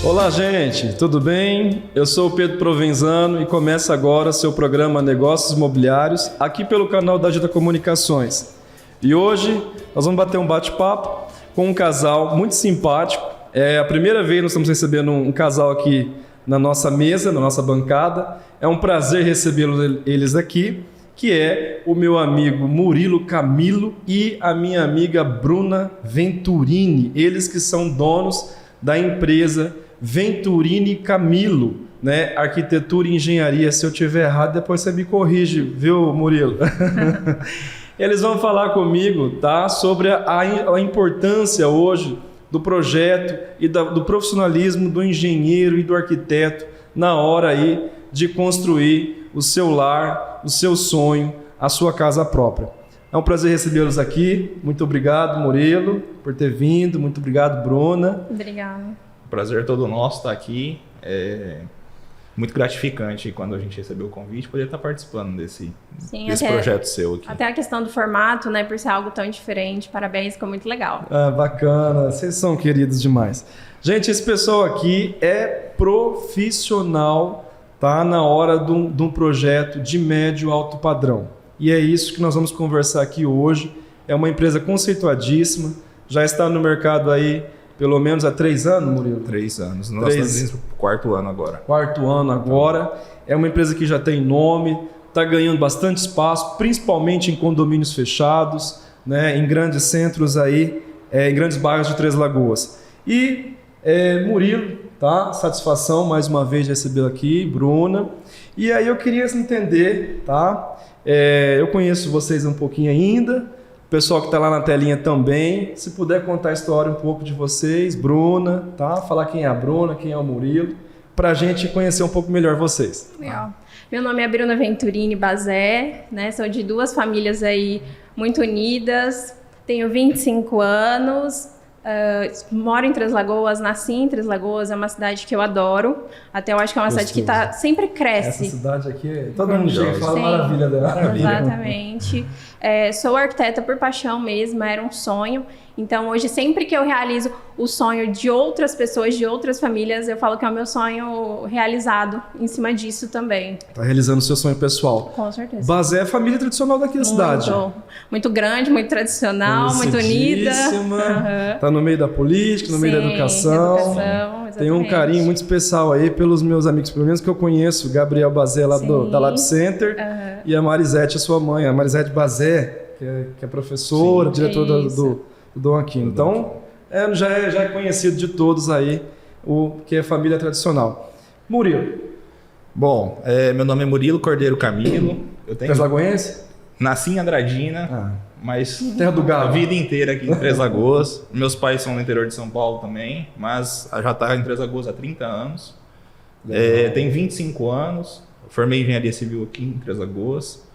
Olá, gente, tudo bem? Eu sou o Pedro Provenzano e começa agora seu programa Negócios Imobiliários aqui pelo canal da Agita Comunicações. E hoje nós vamos bater um bate-papo com um casal muito simpático. É a primeira vez que nós estamos recebendo um casal aqui na nossa mesa, na nossa bancada. É um prazer recebê-los aqui, que é o meu amigo Murilo Camilo e a minha amiga Bruna Venturini. Eles que são donos da empresa Venturini Camilo, né? Arquitetura e engenharia. Se eu tiver errado, depois você me corrige, viu, Murilo? Eles vão falar comigo, tá? Sobre a importância hoje do projeto e do profissionalismo do engenheiro e do arquiteto na hora aí de construir o seu lar, o seu sonho, a sua casa própria. É um prazer recebê-los aqui. Muito obrigado, Murilo, por ter vindo. Muito obrigado, Bruna. Obrigada. O prazer todo nosso estar aqui. É muito gratificante quando a gente recebeu o convite poder estar participando desse projeto seu aqui. Até a questão do formato, né, por ser algo tão diferente. Parabéns, ficou muito legal. Bacana, vocês são queridos demais. Gente, esse pessoal aqui é profissional, tá? Na hora de um projeto de médio alto padrão. E é isso que nós vamos conversar aqui hoje. É uma empresa conceituadíssima, já está no mercado aí pelo menos há 3 anos, Murilo? 3 anos. Nós estamos indo para o 4º ano agora. 4º ano agora. É uma empresa que já tem nome, está ganhando bastante espaço, principalmente em condomínios fechados, né, em grandes centros aí, em grandes bairros de Três Lagoas. E Murilo, tá? Satisfação mais uma vez de recebê-lo aqui, Bruna. E aí eu queria entender, tá? Eu conheço vocês um pouquinho ainda. O pessoal que está lá na telinha também, se puder contar a história um pouco de vocês, Bruna, tá? Falar quem é a Bruna, quem é o Murilo, para a gente conhecer um pouco melhor vocês. Legal. Meu nome é Bruna Venturini Bazé, né? Sou de 2 famílias aí muito unidas, tenho 25 anos, moro em Três Lagoas, nasci em Três Lagoas, é uma cidade que eu adoro, até eu acho que é uma cidade que sempre cresce. Essa cidade aqui, todo mundo chega e fala maravilha dela. Exatamente. Sou arquiteta por paixão mesmo, era um sonho. Então hoje, sempre que eu realizo o sonho de outras pessoas, de outras famílias, eu falo que é o meu sonho realizado em cima disso também. Tá realizando o seu sonho pessoal. Com certeza. Bazé é a família tradicional daqui da cidade. Muito grande, muito tradicional, muito unida. Tá no meio da política, no meio da educação. Tem um carinho muito especial aí pelos meus amigos, pelo menos que eu conheço, o Gabriel Bazé lá da Lab Center e a Marisete, a sua mãe, a Marisete Bazé, que é professora, diretora do Dom Aquino. Então, já é conhecido de todos aí, o que é família tradicional. Murilo. Bom, meu nome é Murilo Cordeiro Camilo. Três Lagoense? Nasci em Andradina, mas Terra do Galo. A vida inteira aqui em Três Lagoas. Meus pais são no interior de São Paulo também, mas já está em Três Lagoas há 30 anos. Tenho 25 anos, formei engenharia civil aqui em Três Lagoas.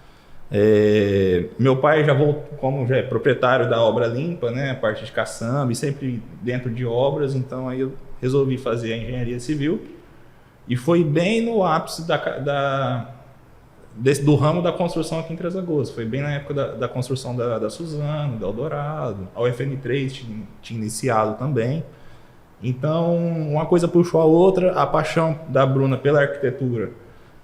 Meu pai como já é proprietário da Obra Limpa, né, a parte de caçamba, e sempre dentro de obras, então aí eu resolvi fazer a engenharia civil e foi bem no ápice do ramo da construção aqui em Três Lagoas. Foi bem na época da construção da Suzano, da Eldorado, a UFN3 tinha iniciado também. Então uma coisa puxou a outra, a paixão da Bruna pela arquitetura.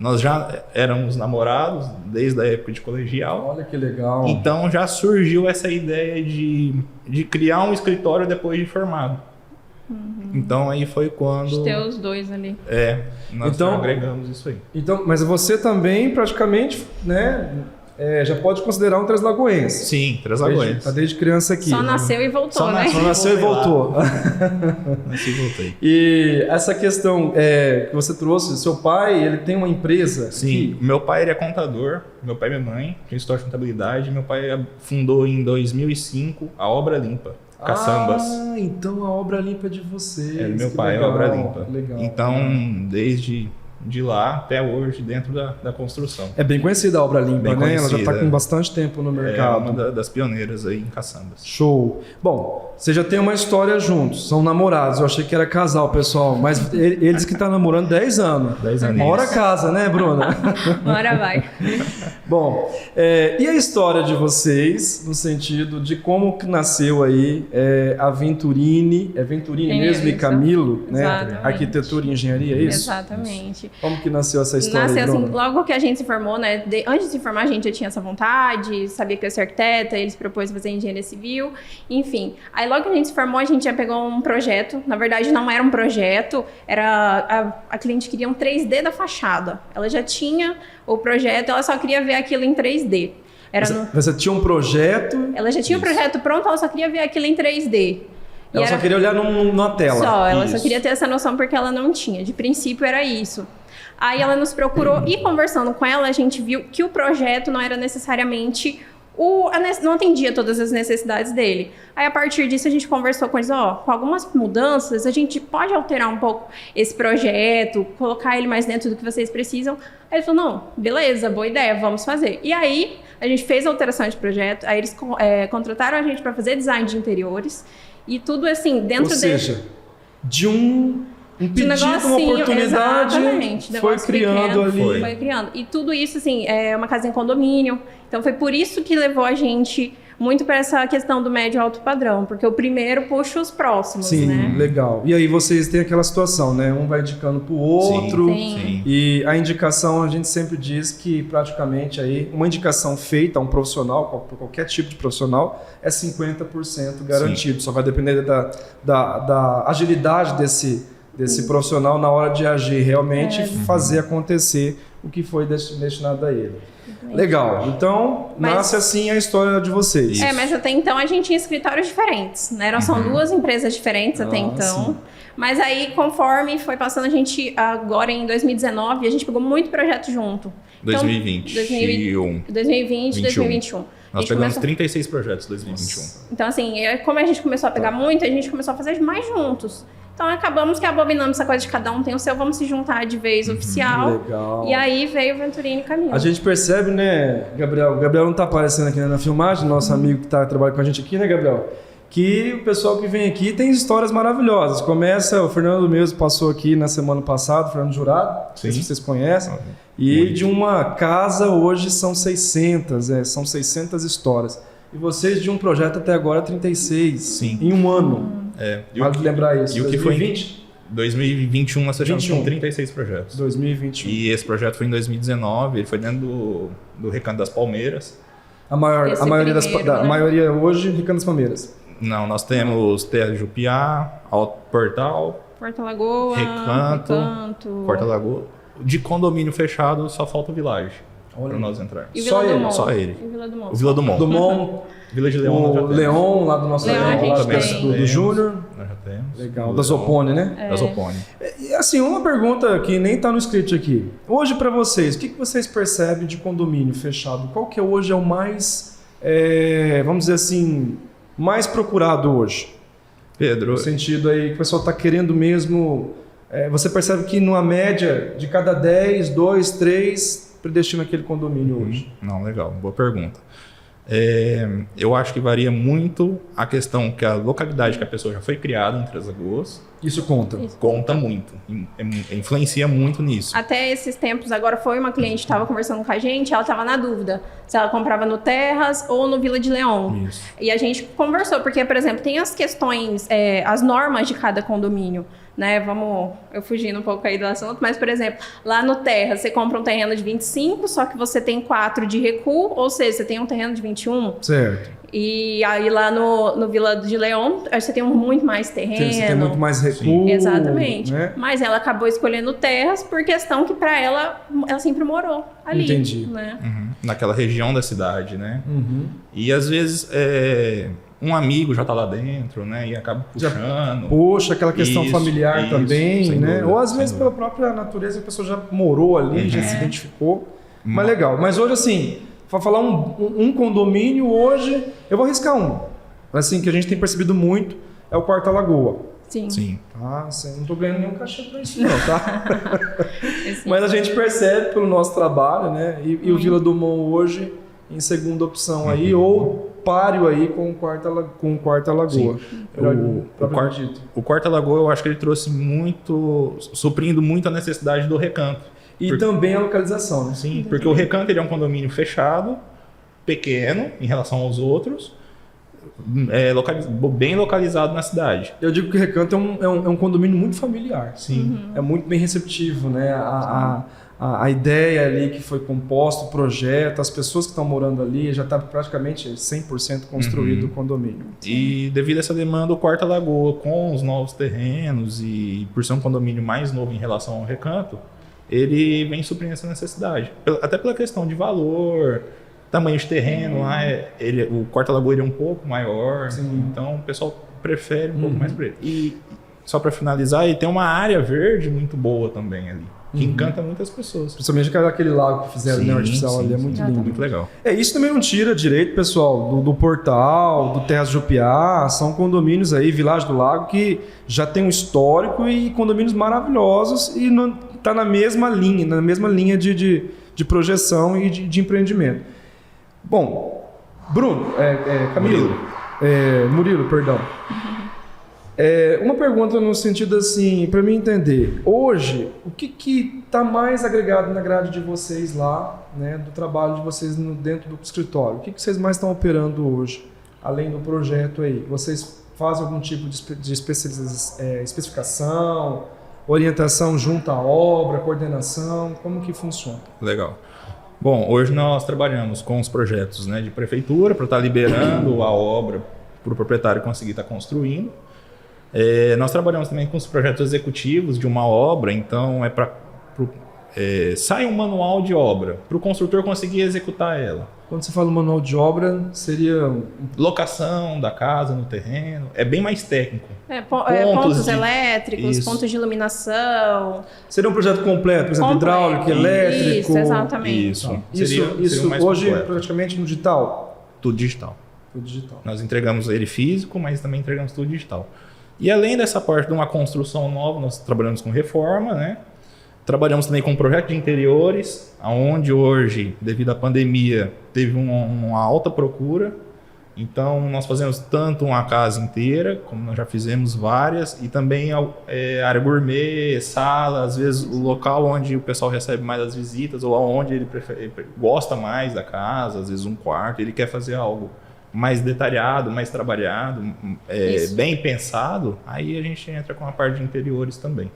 Nós já éramos namorados desde a época de colegial. Olha que legal. Então já surgiu essa ideia de criar um escritório depois de formado. Então aí foi quando... De ter os dois ali. Nós agregamos isso aí. Então, mas você também praticamente, né, já pode considerar um Três Lagoense. Sim, Três Lagoense. Tá desde criança aqui. Só nasceu e voltou, né? Só nasceu e voltou. Nasci e voltei. E essa questão que você trouxe, seu pai, ele tem uma empresa? Sim, meu pai ele é contador, meu pai e minha mãe, tem história de contabilidade. Meu pai fundou em 2005 a Obra Limpa, Caçambas. Então a Obra Limpa é de vocês. Meu pai, legal, a Obra Limpa. Legal. Então, desde de lá até hoje dentro da construção. É bem conhecida a Obra Limpa, Bem né? Ela já está conhecida, com bastante tempo no É mercado. uma das pioneiras aí em caçambas. Show. Bom, você já tem uma história juntos, são namorados. Eu achei que era casal, pessoal, mas eles que estão namorando 10 anos. 10 anos. Uma hora casa, né, Bruna? Bora, vai. Bom, e a história de vocês, no sentido de como que nasceu aí a Venturini, Venturini mesmo, e Isso. Camilo, né? Exatamente. Arquitetura e engenharia, é isso? Exatamente. Como que nasceu essa história Nasceu aí, assim, Bruna? logo que a gente se formou, né? Antes de se formar, a gente já tinha essa vontade, sabia que eu ia ser arquiteta, eles propôs fazer engenharia civil, enfim. Aí logo que a gente se formou, a gente já pegou um projeto. Na verdade, não era um projeto, era a cliente queria um 3D da fachada. Ela já tinha o projeto, ela só queria ver aquilo em 3D. Você tinha um projeto, Ela já tinha o projeto pronto, ela só queria ver aquilo em 3D. ela só queria olhar numa tela. Ela Isso. só queria ter essa noção porque ela não tinha. De princípio era isso. Aí ela nos procurou e conversando com ela, a gente viu que o projeto não era necessariamente não atendia todas as necessidades dele. Aí a partir disso a gente conversou com eles, com algumas mudanças a gente pode alterar um pouco esse projeto, colocar ele mais dentro do que vocês precisam. Aí ele falou, não, beleza, boa ideia, vamos fazer. E aí a gente fez a alteração de projeto, aí eles contrataram a gente para fazer design de interiores e tudo assim, dentro Ou seja, de um pedido, uma negocinho, oportunidade, exatamente, foi negócio criando pequeno, ali. Foi criando. E tudo isso, assim, é uma casa em condomínio. Então, foi por isso que levou a gente muito para essa questão do médio alto padrão. Porque o primeiro puxa os próximos, Sim, né? legal. E aí vocês têm aquela situação, né? Um vai indicando pro outro. Sim. E a indicação, a gente sempre diz que praticamente aí, uma indicação feita a um profissional, qualquer tipo de profissional, é 50% garantido. Só vai depender da agilidade desse profissional na hora de agir realmente e fazer acontecer o que foi destinado a ele. Legal. Então, nasce assim a história de vocês. Mas até então a gente tinha escritórios diferentes, né? São duas empresas diferentes até então. Sim. Mas aí, conforme foi passando, a gente, agora em 2019, a gente pegou muito projeto junto. 2020. 2020, 2021. Nós pegamos 36 projetos em 2021. Então, assim, como a gente começou a pegar muito, a gente começou a fazer mais juntos. Então, acabamos que abominamos essa coisa de cada um tem o seu, vamos se juntar de vez oficial. Legal. E aí veio o Venturini e Camilo. A gente percebe, né, Gabriel? O Gabriel não tá aparecendo aqui na filmagem, nosso amigo que trabalha com a gente aqui, né, Gabriel? Que o pessoal que vem aqui tem histórias maravilhosas. Começa, o Fernando mesmo passou aqui na semana passada, o Fernando Jurado, não sei se vocês conhecem. E de uma casa hoje são 600, são 600 histórias. E vocês de um projeto até agora 36, em um ano. Vale lembrar isso. E o que 2020? 2021 nós fechamos com 36 projetos. 2021. E esse projeto foi em 2019, ele foi dentro do Recanto das Palmeiras. A maioria hoje, Recanto das Palmeiras. Não, nós temos Terra de Jupiá, Alto Portal, Porta Lagoa, Recanto, Porta Lagoa. De condomínio fechado, só falta o Village para nós entrar. E Vila do Monte. Só ele. E Vila do Monte. O Vila do Monte. Vila de Leão. O Leon, lá do nosso do Júnior. Nós já temos. Legal. Da Zopone, né? Da Zopone. E assim, uma pergunta que nem tá no script aqui. Hoje para vocês, o que vocês percebem de condomínio fechado? Qual que hoje é o mais, vamos dizer assim, mais procurado hoje? Pedro. No sentido aí que o pessoal tá querendo mesmo... você percebe que numa média de cada 10, 2, 3 predestina aquele condomínio hoje? Não, legal. Boa pergunta. Eu acho que varia muito a questão que a localidade que a pessoa já foi criada em Três Lagoas. Isso conta? Conta muito. Influencia muito nisso. Até esses tempos, agora foi uma cliente que estava conversando com a gente, ela estava na dúvida se ela comprava no Terras ou no Vila de Leão. Isso. E a gente conversou, porque, por exemplo, tem as questões, as normas de cada condomínio. Né, eu fugindo um pouco aí do assunto, mas, por exemplo, lá no Terra, você compra um terreno de 25, só que você tem 4 de recuo, ou seja, você tem um terreno de 21. Certo. E aí lá no Vila de Leão, você tem muito mais terreno. Você tem muito mais recuo. Exatamente. Né? Mas ela acabou escolhendo Terras por questão que para ela sempre morou ali. Entendi. Né? Naquela região da cidade, né? E às vezes... um amigo já tá lá dentro, né? E acaba puxando. Puxa, aquela questão familiar também, né? Dúvida, ou às vezes pela própria natureza, a pessoa já morou ali, já se identificou. Mas legal. Mas hoje, assim, para falar um condomínio, hoje, eu vou arriscar um. Assim, que a gente tem percebido muito, é o Quarta Lagoa. Sim. Sim. Ah, sim. Não tô ganhando nenhum cachê pra isso não, tá? Sim. Mas a gente percebe pelo nosso trabalho, né? E o Vila do Mon hoje em segunda opção aí, ou páreo aí com o Quarta Lagoa. O Quarta Lagoa, eu acho que ele trouxe muito, suprindo muito a necessidade do Recanto. E também a localização, né? Sim, porque o Recanto ele é um condomínio fechado, pequeno em relação aos outros, bem localizado na cidade. Eu digo que o Recanto é um condomínio muito familiar. Sim. É muito bem receptivo, né? A ideia ali que foi composta, o projeto, as pessoas que estão morando ali, já está praticamente 100% construído o condomínio. E devido a essa demanda, o Quarta Lagoa, com os novos terrenos e por ser um condomínio mais novo em relação ao Recanto, ele vem suprindo essa necessidade. Até pela questão de valor, tamanho de terreno, o Quarta Lagoa ele é um pouco maior, então o pessoal prefere um pouco mais para ele. E só para finalizar, ele tem uma área verde muito boa também ali, que encanta muitas pessoas. Principalmente aquele lago que fizeram, né, artificial ali, é muito lindo. Muito legal. Isso também não tira direito, pessoal, do Portal, do Terras de Jupiá, são condomínios aí, Vilagem do Lago, que já tem um histórico e condomínios maravilhosos e está na mesma linha de projeção e de empreendimento. Bom, Bruno, Camilo, Murilo, perdão. Uma pergunta no sentido assim, para mim entender, hoje, o que está mais agregado na grade de vocês lá, né, do trabalho de vocês dentro do escritório? O que vocês mais estão operando hoje, além do projeto aí? Vocês fazem algum tipo de especificação, orientação junto à obra, coordenação? Como que funciona? Legal. Bom, hoje nós trabalhamos com os projetos, né, de prefeitura para estar liberando a obra para o proprietário conseguir estar construindo. Nós trabalhamos também com os projetos executivos de uma obra, então sai um manual de obra para o construtor conseguir executar ela. Quando você fala manual de obra, seria... Locação da casa no terreno, é bem mais técnico. Pontos elétricos, pontos de iluminação. Seria um projeto completo, por exemplo, hidráulico, elétrico... Isso, exatamente. Isso Isso mais hoje completo. praticamente no digital? Tudo digital. Tudo digital. Nós entregamos ele físico, mas também entregamos tudo digital. E além dessa parte de uma construção nova, nós trabalhamos com reforma, né? Trabalhamos também com projeto de interiores, onde hoje, devido à pandemia, teve uma alta procura. Então, nós fazemos tanto uma casa inteira, como nós já fizemos várias, e também área gourmet, sala, às vezes o local onde o pessoal recebe mais as visitas, ou onde ele gosta mais da casa, às vezes um quarto, ele quer fazer algo mais detalhado, mais trabalhado, bem pensado, aí a gente entra com a parte de interiores também.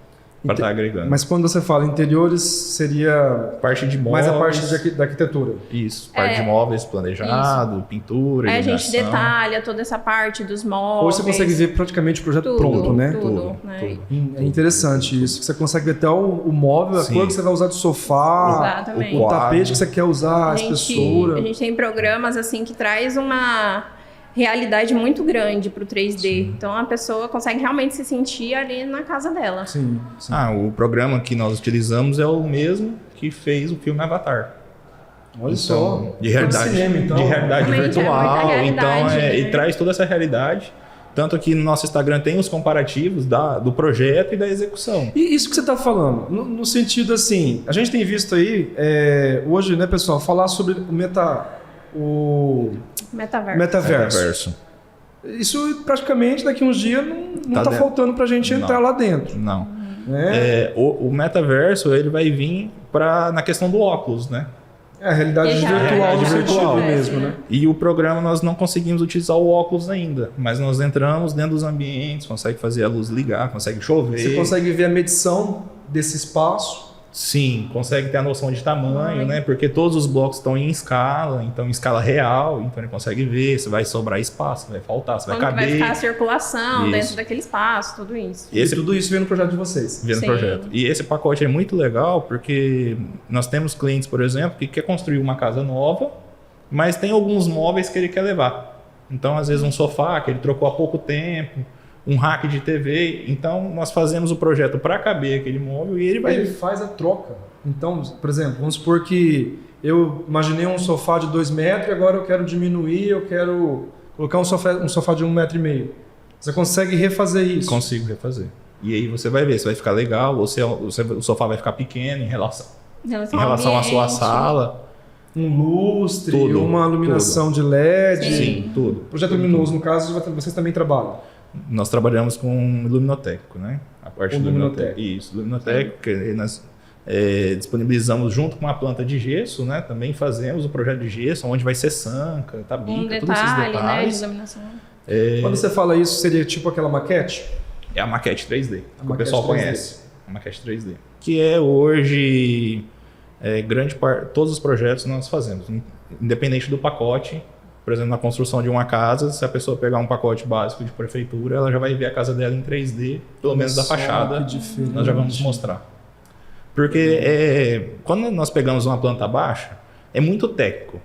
Para estar agregando. Mas quando você fala interiores, seria parte de móveis, mais a parte da arquitetura. Isso, parte de móveis planejado, pintura, a iluminação. gente detalha toda essa parte dos móveis. Hoje você consegue ver praticamente o projeto pronto, né? Tudo, né? É interessante isso. Você consegue ver até o móvel, a cor que você vai usar de sofá, o tapete que você quer usar, a espessura. A gente tem programas assim que traz uma realidade muito grande para o 3D. Sim. Então a pessoa consegue realmente se sentir ali na casa dela. Sim. O programa que nós utilizamos é o mesmo que fez o filme Avatar. Olha só. De realidade, de realidade virtual. Ele traz toda essa realidade. Tanto que no nosso Instagram tem os comparativos do projeto e da execução. E isso que você está falando, no sentido assim, a gente tem visto aí, hoje, né, pessoal, falar sobre o metaverso. Isso praticamente daqui uns dias não está faltando para a gente entrar lá dentro. Não. O metaverso ele vai vir na questão do óculos, né? A realidade virtual mesmo, né? E o programa nós não conseguimos utilizar o óculos ainda, mas nós entramos dentro dos ambientes, consegue fazer a luz ligar, consegue chover. Você consegue ver a medição desse espaço? Sim, consegue ter a noção de tamanho, né? Porque todos os blocos estão em escala, então em escala real, então ele consegue ver se vai sobrar espaço, se vai faltar, se vai caber. Vai ficar a circulação dentro daquele espaço, tudo isso. Tudo isso vem no projeto de vocês. Vem no projeto. E esse pacote é muito legal porque nós temos clientes, por exemplo, que quer construir uma casa nova, mas tem alguns móveis que ele quer levar. Então, às vezes, um sofá que ele trocou há pouco tempo, um rack de TV, então nós fazemos o projeto para caber aquele móvel e ele faz a troca. Então, por exemplo, vamos supor que eu imaginei um sofá de 2 metros e agora eu quero diminuir, eu quero colocar um sofá de 1,5 metro. Você consegue refazer isso? Consigo refazer. E aí você vai ver se vai ficar legal, ou se o sofá vai ficar pequeno em relação à sua sala. Um lustre, Tudo, uma iluminação de LED. Sim, tudo. Projeto luminoso, no caso, vocês também trabalham? Nós trabalhamos com luminotécnico, né? A parte do luminotécnico. Isso, luminotécnico, que nós disponibilizamos junto com a planta de gesso, né? Também fazemos o projeto de gesso, onde vai ser sanca, tabica, todos esses Né, de detalhes. iluminação. Quando você fala isso, seria tipo aquela maquete? É a maquete 3D, que o maquete pessoal 3D. conhece. A maquete 3D. Que é hoje, grande parte, todos os projetos nós fazemos, independente do pacote. Por exemplo, na construção de uma casa, se a pessoa pegar um pacote básico de prefeitura, ela já vai ver a casa dela em 3D, pelo menos da fachada, nós já vamos mostrar. Porque quando nós pegamos uma planta baixa, é muito técnico.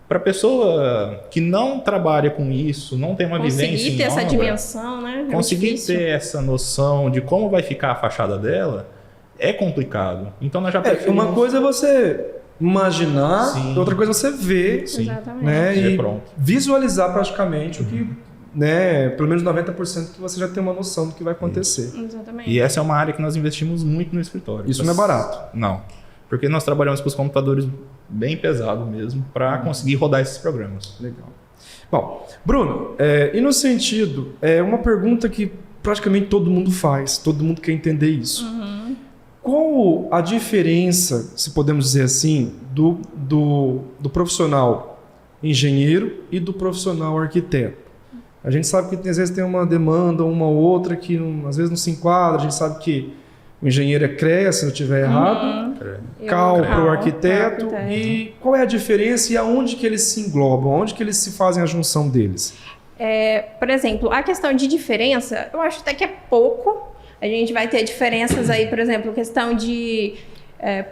Para a pessoa que não trabalha com isso, não tem uma vivência conseguir ter essa dimensão, né? Conseguir ter essa noção de como vai ficar a fachada dela é complicado. Então nós já preferimos... Uma coisa é você imaginar, Sim. outra coisa é você ver, Sim. Exatamente. né, e Pronto. visualizar praticamente o que, né, pelo menos 90% que você já tem uma noção do que vai acontecer. Exatamente. E essa é uma área que nós investimos muito no escritório. Isso não é barato. Não. Porque nós trabalhamos com os computadores bem pesados mesmo para conseguir rodar esses programas. Legal. Bom, Bruno, e no sentido, uma pergunta que praticamente todo mundo faz, todo mundo quer entender isso. Qual a diferença, se podemos dizer assim, do profissional engenheiro e do profissional arquiteto? A gente sabe que às vezes tem uma demanda, uma ou outra que às vezes não se enquadra, a gente sabe que o engenheiro é CREA, se não estiver errado, CAL para o arquiteto. E qual é a diferença e aonde que eles se englobam, aonde que eles se fazem a junção deles? Por exemplo, a questão de diferença, eu acho até que é pouco. A gente vai ter diferenças aí, por exemplo, questão de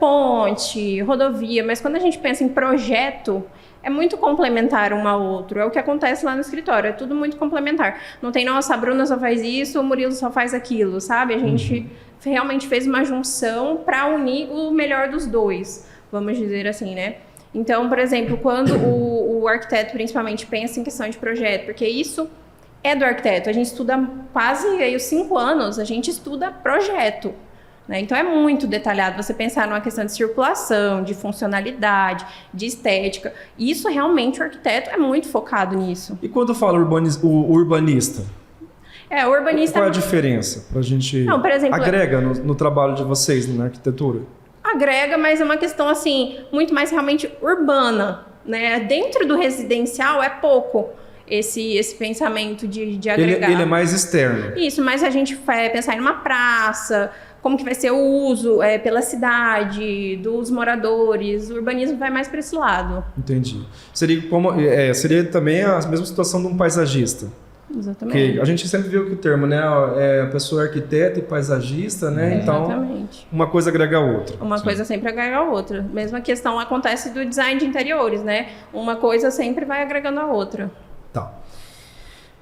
ponte, rodovia, mas quando a gente pensa em projeto, é muito complementar um ao outro. É o que acontece lá no escritório, é tudo muito complementar. Não tem, nossa, a Bruna só faz isso, o Murilo só faz aquilo, sabe? A gente realmente fez uma junção para unir o melhor dos dois, vamos dizer assim, né? Então, por exemplo, quando o arquiteto principalmente pensa em questão de projeto, porque isso é do arquiteto, a gente estuda quase aí, os 5 anos, a gente estuda projeto. Né? Então é muito detalhado você pensar numa questão de circulação, de funcionalidade, de estética. Isso realmente o arquiteto é muito focado nisso. E quando fala o urbanista? O urbanista... Qual é a diferença? Pra gente... Não, por exemplo, agrega no trabalho de vocês na arquitetura? Agrega, mas é uma questão assim, muito mais realmente urbana. Né? Dentro do residencial é pouco esse pensamento de agregar. Ele é mais externo. Isso, mas a gente vai pensar em uma praça, como que vai ser o uso pela cidade, dos moradores, o urbanismo vai mais para esse lado. Entendi. Seria também a mesma situação de um paisagista. Exatamente. Porque a gente sempre viu que o termo, né? A pessoa é arquiteta e paisagista, né? Então, exatamente. Uma coisa agrega a outra. Uma coisa sempre agrega a outra. Mesma questão acontece do design de interiores, né? Uma coisa sempre vai agregando a outra. Tá.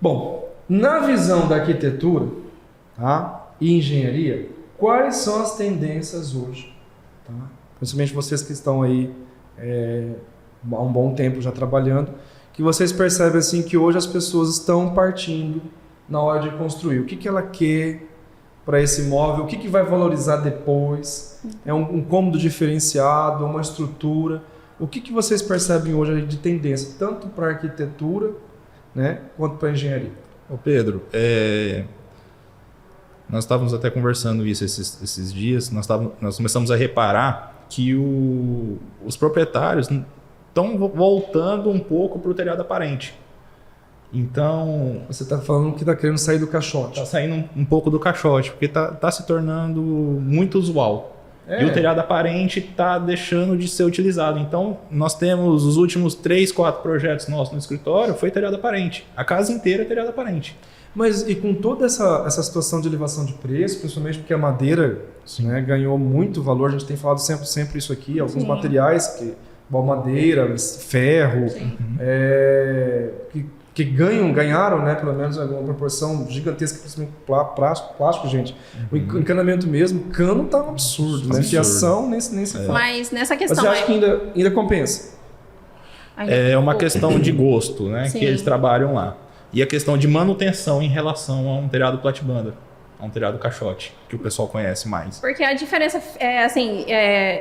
Bom, na visão da arquitetura, tá, e engenharia, quais são as tendências hoje? Tá? Principalmente vocês que estão aí há um bom tempo já trabalhando, que vocês percebem assim que hoje as pessoas estão partindo na hora de construir. O que ela quer para esse imóvel? O que vai valorizar depois? É um cômodo diferenciado, uma estrutura? O que vocês percebem hoje de tendência, tanto para a arquitetura, né, quanto para a engenharia? Ô Pedro, nós estávamos até conversando isso esses dias, nós começamos a reparar que os proprietários estão voltando um pouco para o telhado aparente. Então... Você está falando que está querendo sair do caixote. Está saindo um pouco do caixote, porque está se tornando muito usual. E o telhado aparente está deixando de ser utilizado. Então, nós temos os últimos 3, 4 projetos nossos no escritório, foi telhado aparente. A casa inteira é telhado aparente. Mas e com toda essa situação de elevação de preço, principalmente porque a madeira, né, ganhou muito valor, a gente tem falado sempre isso aqui, alguns materiais, igual madeira, ferro, que ganharam, né, pelo menos uma proporção gigantesca, principalmente plástico, gente. O encanamento mesmo, cano tá um absurdo, né? Fiação nem se fala. Mas nessa questão... Mas você acha que ainda compensa? É uma questão de gosto, né, que eles trabalham lá. E a questão de manutenção em relação a um telhado platibanda, a um telhado caixote, que o pessoal conhece mais. Porque a diferença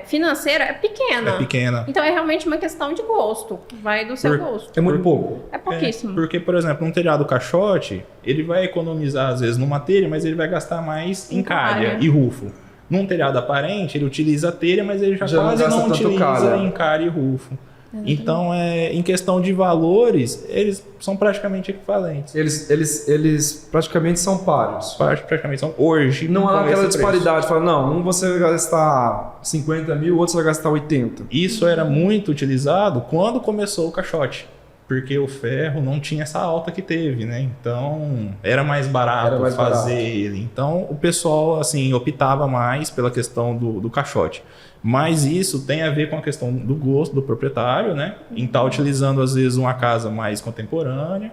financeira é pequena. É pequena. Então é realmente uma questão de gosto. Vai do seu gosto. É muito pouco. É pouquíssimo. Porque, por exemplo, um telhado caixote, ele vai economizar, às vezes, numa telha, mas ele vai gastar mais em calha e rufo. Num telhado aparente, ele utiliza a telha, mas ele já quase não utiliza em calha e rufo. Então, em questão de valores, eles são praticamente equivalentes. Eles praticamente são páreos. Praticamente são hoje. Não há aquela disparidade. Fala, não, um você vai gastar 50 mil, o outro você vai gastar 80. Isso era muito utilizado quando começou o caixote. Porque o ferro não tinha essa alta que teve, né? Então, era mais barato fazer ele. Então, o pessoal, assim, optava mais pela questão do caixote. Mas isso tem a ver com a questão do gosto do proprietário, né? Em estar utilizando, às vezes, uma casa mais contemporânea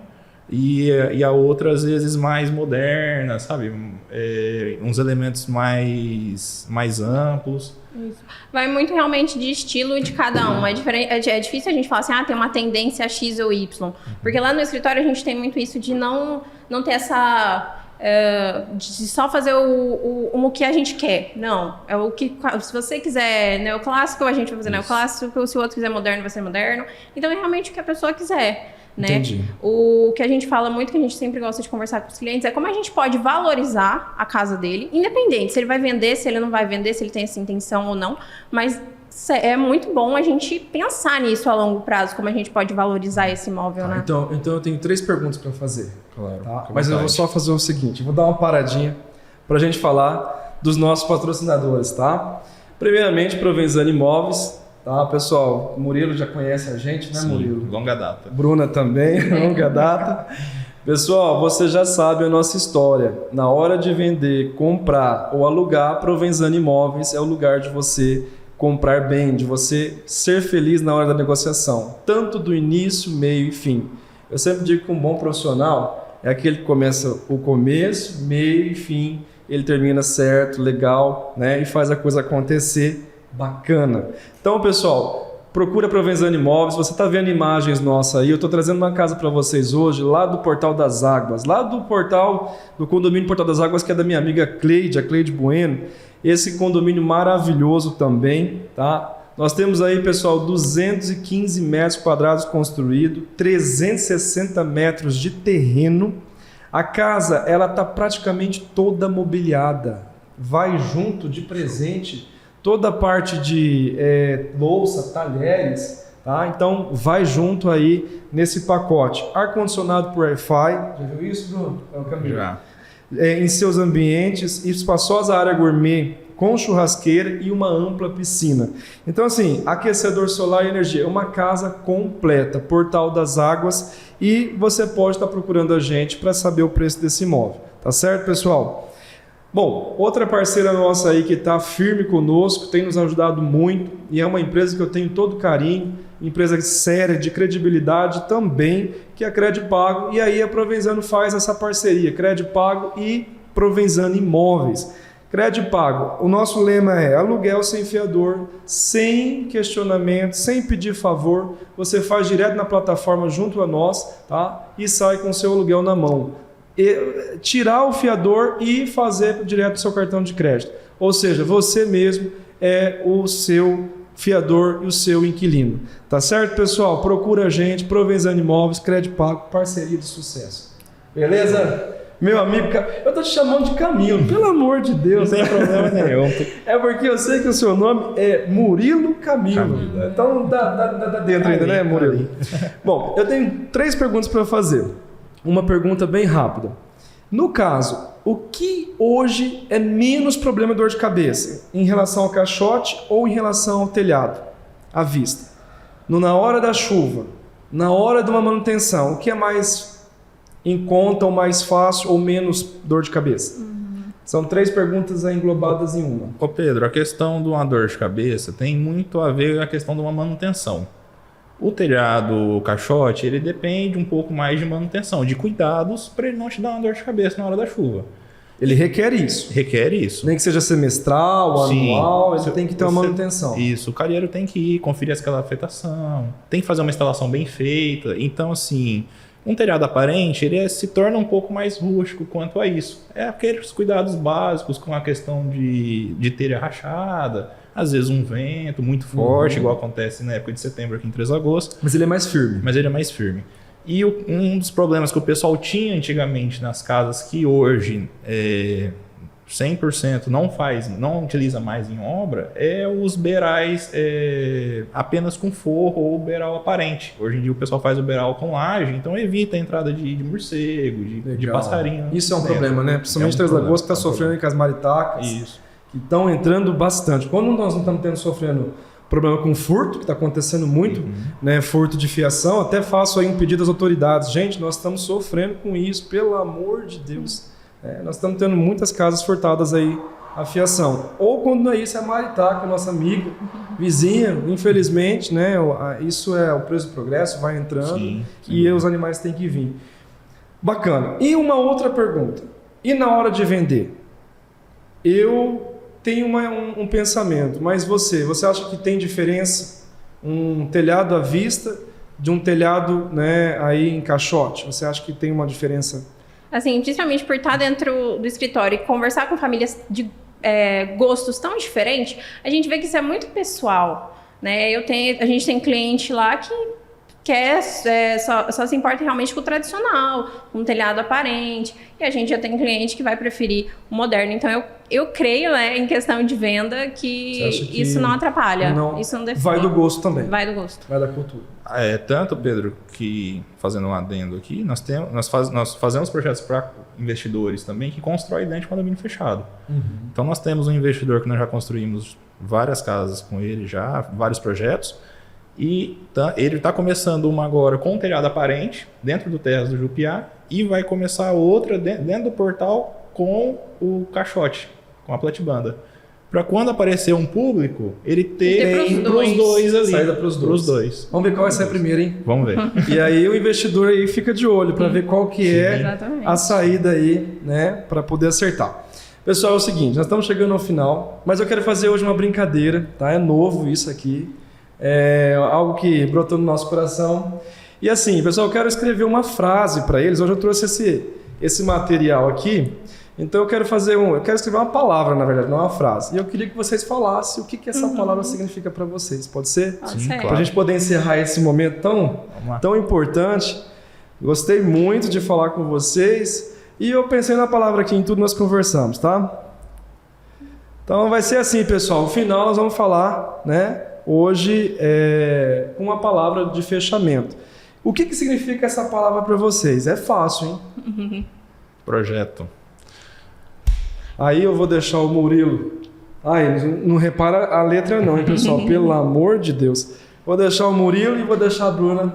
e a outra, às vezes, mais moderna, sabe? Uns elementos mais amplos. Isso. Vai muito realmente de estilo de cada um. É difícil a gente falar assim, tem uma tendência X ou Y. Porque lá no escritório a gente tem muito isso de não ter essa... de só fazer o que a gente quer. Não. É o que, se você quiser neoclássico, a gente vai fazer neoclássico. Se o outro quiser moderno, vai ser moderno. Então é realmente o que a pessoa quiser. Né? Entendi. O que a gente fala muito, que a gente sempre gosta de conversar com os clientes, é como a gente pode valorizar a casa dele, independente se ele vai vender, se ele não vai vender, se ele tem essa intenção ou não. Mas é muito bom a gente pensar nisso a longo prazo, como a gente pode valorizar esse imóvel, né? Então eu tenho 3 perguntas para fazer. Claro. Tá? Mas eu vou só fazer o seguinte, eu vou dar uma paradinha para a gente falar dos nossos patrocinadores, tá? Primeiramente, Provenzano Imóveis, tá, pessoal? O Murilo já conhece a gente, né, Sim, Murilo? longa data. Bruna também, longa data. Pessoal, você já sabe a nossa história. Na hora de vender, comprar ou alugar, Provenzano Imóveis é o lugar de você comprar bem, de você ser feliz na hora da negociação, tanto do início, meio e fim. Eu sempre digo que um bom profissional é aquele que começa o começo, meio e fim, ele termina certo, legal, né, e faz a coisa acontecer bacana. Então, pessoal, procura Provenzano Imóveis. Você está vendo imagens nossas aí. Eu estou trazendo uma casa para vocês hoje, lá do Portal das Águas, lá do portal do condomínio Portal das Águas, que é da minha amiga Cleide, a Cleide Bueno. Esse condomínio maravilhoso também, tá? Nós temos aí, pessoal, 215 metros quadrados construído, 360 metros de terreno. A casa, ela está praticamente toda mobiliada. Vai junto de presente toda a parte de louça, talheres, tá? Então vai junto aí nesse pacote. Ar-condicionado por Wi-Fi, já viu isso, Bruno? Já. Em seus ambientes, espaçosa área gourmet com churrasqueira e uma ampla piscina. Então, assim, aquecedor solar e energia, é uma casa completa, Portal das Águas, e você pode estar procurando a gente para saber o preço desse imóvel. Tá certo, pessoal? Bom, outra parceira nossa aí que está firme conosco, tem nos ajudado muito, e é uma empresa que eu tenho todo carinho, empresa séria, de credibilidade também, que é a Credipago, e aí a Provenzano faz essa parceria, Credipago e Provenzano Imóveis. Credipago, o nosso lema é aluguel sem fiador, sem questionamento, sem pedir favor, você faz direto na plataforma junto a nós, tá? E sai com o seu aluguel na mão. Tirar o fiador e fazer direto do seu cartão de crédito. Ou seja, você mesmo é o seu fiador e o seu inquilino. Tá certo, pessoal? Procura a gente, Provenzano Imóveis, Credipago, parceria de sucesso. Beleza? Meu amigo, eu tô te chamando de Camilo, pelo amor de Deus. Não tem problema nenhum. É porque eu sei que o seu nome é Murilo Camilo. Então dá dentro ainda, né, Murilo? Bom, eu tenho 3 perguntas para fazer. Uma pergunta bem rápida. No caso, o que hoje é menos problema de dor de cabeça? Em relação ao caixote ou em relação ao telhado? À vista. Na hora da chuva, na hora de uma manutenção, o que é mais em conta ou mais fácil ou menos dor de cabeça? São 3 perguntas englobadas em uma. Ô Pedro, a questão de uma dor de cabeça tem muito a ver com a questão de uma manutenção. O telhado caixote, ele depende um pouco mais de manutenção, de cuidados para ele não te dar uma dor de cabeça na hora da chuva. Ele requer isso. Requer isso. Nem que seja semestral, anual, ele tem que ter uma manutenção. Isso, o carreiro tem que ir, conferir aquela afetação, tem que fazer uma instalação bem feita. Então, assim, Um telhado aparente, ele se torna um pouco mais rústico quanto a isso. É aqueles cuidados básicos com a questão de telha rachada, às vezes um vento muito forte, igual acontece na época de setembro aqui em Três Lagoas. Mas ele é mais firme. Mas ele é mais firme. E um dos problemas que o pessoal tinha antigamente nas casas, que hoje 100% não utiliza mais em obra, é os beirais apenas com forro ou beiral aparente. Hoje em dia o pessoal faz o beiral com laje, então evita a entrada de morcego, de passarinho. Isso é um problema, né? Principalmente Três Lagoas, que está sofrendo com as maritacas. Isso. Que estão entrando bastante. Quando nós não estamos sofrendo problema com furto, que está acontecendo muito, né? Furto de fiação, até faço aí um pedido às autoridades. Gente, nós estamos sofrendo com isso, pelo amor de Deus. Nós estamos tendo muitas casas furtadas aí a fiação. Ou quando não é isso, é a maritaca, nossa amiga, vizinha, infelizmente, né? Isso é o preço do progresso, vai entrando e os animais têm que vir. Bacana. E uma outra pergunta. E na hora de vender? Eu tenho um pensamento, mas você acha que tem diferença um telhado à vista de um telhado, né, aí em caixote? Você acha que tem uma diferença? Assim, principalmente por estar dentro do escritório e conversar com famílias de gostos tão diferentes, a gente vê que isso é muito pessoal, né? A gente tem cliente lá que quer, só se importa realmente com o tradicional, com o telhado aparente, e a gente já tem cliente que vai preferir o moderno. Então, eu creio, né, em questão de venda, que isso não atrapalha, isso não define. Vai do gosto também. Vai do gosto. Vai da cultura. Tanto, Pedro, que fazendo um adendo aqui, nós fazemos projetos para investidores também que constroem dentro de condomínio fechado. Então, nós temos um investidor que nós já construímos várias casas com ele, já vários projetos, e ele está começando uma agora com um telhado aparente, dentro do Terras do Jupiá, e vai começar outra dentro do portal com o caixote, com a platibanda. Para quando aparecer um público, ele ter para os dois ali. Saída para os dois. Vamos ver qual vai ser a primeira, hein? Vamos ver. E aí o investidor aí fica de olho para ver qual que é a saída aí, né? Para poder acertar. Pessoal, é o seguinte, nós estamos chegando ao final, mas eu quero fazer hoje uma brincadeira, tá? É novo isso aqui. É algo que brotou no nosso coração. E assim, pessoal, eu quero escrever uma frase para eles. Hoje eu trouxe esse material aqui. Então eu quero escrever uma palavra, na verdade, não uma frase. E eu queria que vocês falassem o que essa palavra significa para vocês. Pode ser? Sim, claro. Para a gente poder encerrar esse momento tão importante. Gostei muito de falar com vocês. E eu pensei na palavra aqui, em tudo nós conversamos, tá? Então vai ser assim, pessoal. No final nós vamos falar, né? Hoje com uma palavra de fechamento. O que significa essa palavra para vocês? É fácil, hein? Projeto. Aí eu vou deixar o Murilo. Não repara a letra não, hein, pessoal? Pelo amor de Deus. Vou deixar o Murilo e vou deixar a Bruna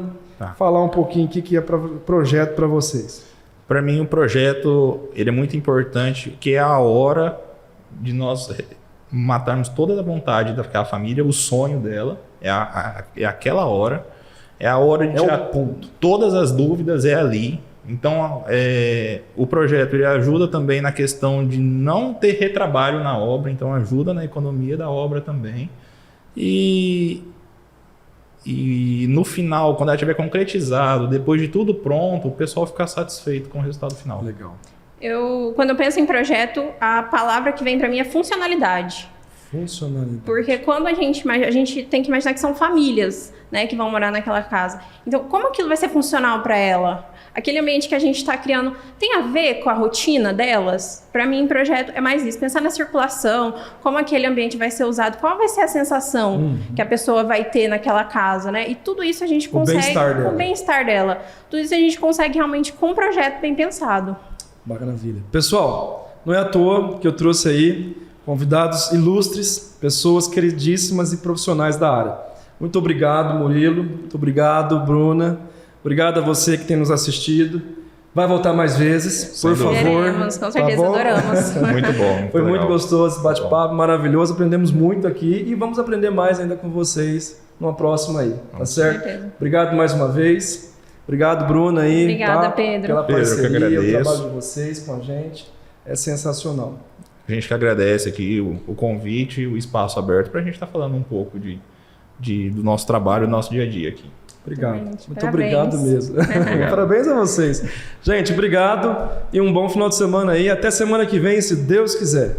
falar um pouquinho o que é projeto para vocês. Para mim, o projeto ele é muito importante, que é a hora de nós matarmos toda a vontade daquela família, o sonho dela, é aquela hora, é a hora de tirar todas as dúvidas, é ali. Então, o projeto ele ajuda também na questão de não ter retrabalho na obra, então ajuda na economia da obra também. E no final, quando ela estiver concretizado, depois de tudo pronto, o pessoal ficar satisfeito com o resultado final. Legal. Quando eu penso em projeto, a palavra que vem para mim é funcionalidade. Funcionalidade. Porque quando a gente tem que imaginar que são famílias, né, que vão morar naquela casa. Então, como aquilo vai ser funcional para ela? Aquele ambiente que a gente está criando tem a ver com a rotina delas? Para mim, projeto é mais isso. Pensar na circulação, como aquele ambiente vai ser usado, qual vai ser a sensação que a pessoa vai ter naquela casa, né? E tudo isso a gente consegue... O bem-estar dela. Tudo isso a gente consegue realmente com um projeto bem pensado. Maravilha. Pessoal, não é à toa que eu trouxe aí convidados ilustres, pessoas queridíssimas e profissionais da área. Muito obrigado, Murilo. Muito obrigado, Bruna. Obrigado a você que tem nos assistido. Vai voltar mais vezes, por favor. Queremos, com certeza, adoramos. Muito bom. Foi muito gostoso esse bate-papo, maravilhoso. Aprendemos muito aqui e vamos aprender mais ainda com vocês numa próxima aí, tá certo? Obrigado mais uma vez. Obrigado, Bruna, aí. Obrigada, Pedro. Pela parceria, que agradeço. O trabalho de vocês com a gente é sensacional. A gente que agradece aqui o convite e o espaço aberto para a gente estar falando um pouco de do nosso trabalho, do nosso dia a dia aqui. Obrigado. Gente, muito parabéns. obrigado mesmo. Parabéns a vocês. Gente, obrigado e um bom final de semana aí. Até semana que vem, se Deus quiser.